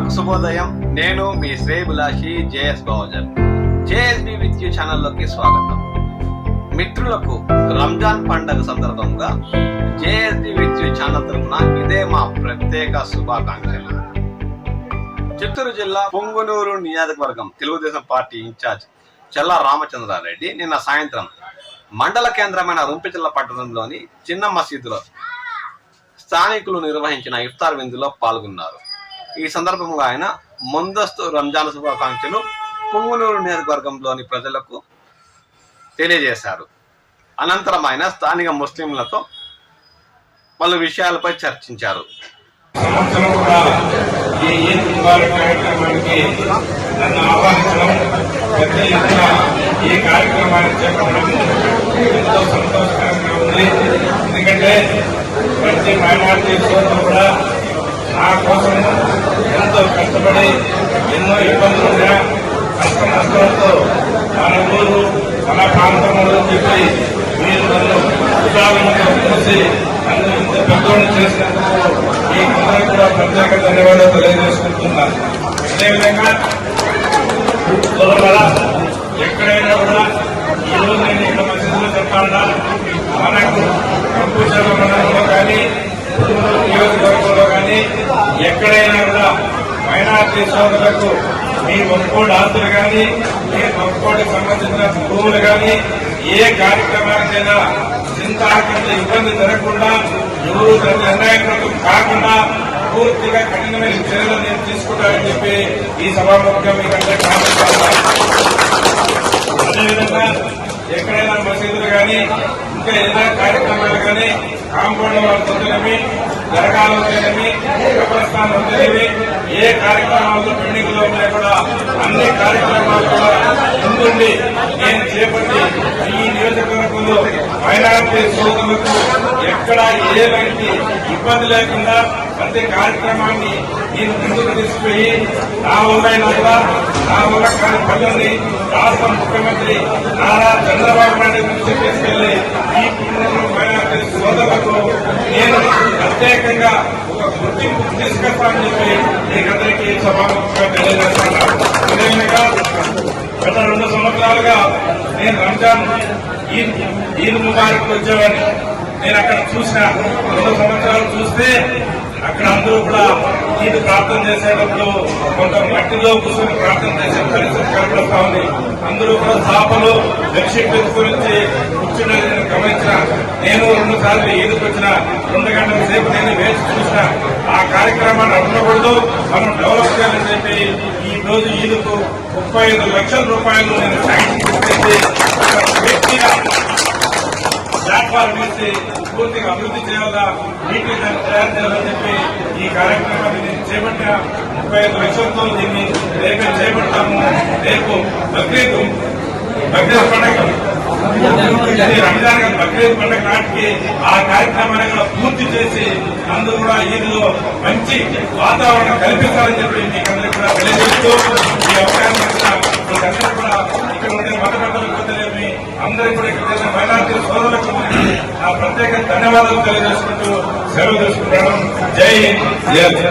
మిత్రులకు శుభోదయం. నేను మీ శ్రేయభిలాషి JS Bahujan. JSB with you ఛానల్లోకి స్వాగతం. మిత్రులకు రంజాన్ పండుగ సందర్భంగా జేఎస్బి విత్ యూ ఛానల్ తరఫున ఇదే మా ప్రత్యేక శుభాకాంక్షలు. చిత్తూరు జిల్లా పొంగునూరు నియోజకవర్గం తెలుగుదేశం పార్టీ ఇన్ఛార్జ్ చెల్లా రామచంద్రారెడ్డి నిన్న సాయంత్రం మండల కేంద్రమైన రుంపిచెల్ల పట్టణంలోని చిన్న మసీదులో స్థానికులు నిర్వహించిన ఇఫ్తార్ విందులో పాల్గొన్నారు. ఈ సందర్భంగా ఆయన ముందస్తు రంజాన్ శుభాకాంక్షలు పొంగునూరు నియోజకవర్గంలోని ప్రజలకు తెలియజేశారు. అనంతరం ఆయన స్థానిక ముస్లింలతో పలు విషయాలపై చర్చించారు. ఎందుకంటే ప్రతి మైనార్టీ సోదరులు కూడా నా కోసం ఎంతో కష్టపడి ఎన్నో ఇబ్బందులుగా కష్ట నష్టాలతో మన ఊరు మన ప్రాంతంలో చెప్పి మీరు నన్ను ఉదాహరణతో చూసి నన్ను ఇంత పెద్దోళ్ళు చేసినందుకు ఈ అందరూ కూడా ప్రత్యేక ధన్యవాదాలు తెలియజేసుకుంటున్నాను. అదేవిధంగా ఎక్కడైనా కూడా ఈరోజు నేను ఇక్కడ మసీదులో చెప్పాలన్నా మనకు కంప్యూటర్ మండలంలో కానీ నియోజకవర్గంలో కానీ ఎక్కడైనా కూడా మైనార్టీ సోదరులకు మీ ఒక్కోటి ఆస్తులు కానీ మీ ఒక్కోటికి సంబంధించిన భూములు కానీ ఏ కార్యక్రమానికైనా చింతాకింత ఇబ్బంది జరగకుండా ఎవరు నిర్ణాయకులకు కాకుండా పూర్తిగా కఠినమైన చర్యలు నేను తీసుకుంటానని చెప్పి ఈ సభాముఖంగా మీకంటే అదేవిధంగా ఎక్కడైనా మసీదులు కానీ ఇంకా ఏదైనా కార్యక్రమాలు కానీ కాంపౌండ్ వాళ్ళు వద్దనేవి దరగాలు వద్దనేవి కబ్రస్థానం వద్దనేవి ఏ కార్యక్రమాలు పెండింగ్ లో ఉన్నాయి కూడా అన్ని కార్యక్రమాలు కూడా ముందుండి నేను చేపట్టి ఈ నియోజకవర్గంలో మైనార్టీ సోదరులకు ఎక్కడ ఎలాంటి ఇబ్బంది లేకుండా ప్రతి కార్యక్రమాన్ని నేను ముందుకు తీసుకుపోయి నా వల్లైనా కూడా నా వల్ల కాని పనులని రాష్ట్ర ముఖ్యమంత్రి నారా చంద్రబాబు నాయుడు దృష్టి తీసుకెళ్లి ఈ కుటుంబంలో మైనార్టీ సోదరులకు నేను ప్రత్యేకంగా ఒక గుర్తింపు తీసుకెళ్తానని చెప్పి మీకందరికీ సభాముఖంగా తెలియజేస్తున్నాను. అదేవిధంగా గత 2 సంవత్సరాలుగా నేను రంజాన్ ఈద్ ముబారక్ వచ్చేవాడిని. నేను అక్కడ చూసిన 2 సంవత్సరాలు చూస్తే అక్కడ అందరూ కూడా ఈద్ ప్రార్థన చేసేటప్పుడు కొంత మట్టిలో కూర్చొని ప్రార్థన చేసే పరిస్థితి కనపడతా ఉంది. అందరూ కూడా చాపలు బెడ్షీట్ గురించి కూర్చుని గమనించిన నేను 2 సార్లు ఈద్కి వచ్చిన 2 గంటల సేపు నేను వేచి చూసిన ఆ కార్యక్రమాన్ని ఉండకూడదు, మనం డెవలప్ చేయాలని చెప్పి ఈ రోజు ఈద్కు 35 లక్షల రూపాయలు నేను వ్యక్తిగా ప్లాట్ఫామ్ వేసి పూర్తిగా అభివృద్ధి చేయాలా, నీటిని తయారు చేయాలని చెప్పి ఈ కార్యక్రమాన్ని నేను చేపట్టిన 35 లక్షలతో దీన్ని రేపే చేపడతాము. రేపు బక్రీద్ పండుగ రంజాన్ బక్రీద్ పండుగ నాటికి ఆ కార్యక్రమాన్ని కూడా పూర్తి చేసి అందరూ కూడా ఈదులో మంచి వాతావరణం కల్పిస్తారని చెప్పి మీకు అందరికీ కూడా తెలియజేస్తూ ఈ అవకాశం మీకందరూ కూడా ఇక్కడ ఉండే మతపద్ధతులకు తెలియని అందరికీ కూడా ఇక్కడ మైనార్టీ సోదరులకు నా ప్రత్యేక ధన్యవాదాలు తెలియజేసుకుంటూ సెలవు తీసుకుంటాను. జై హింద్.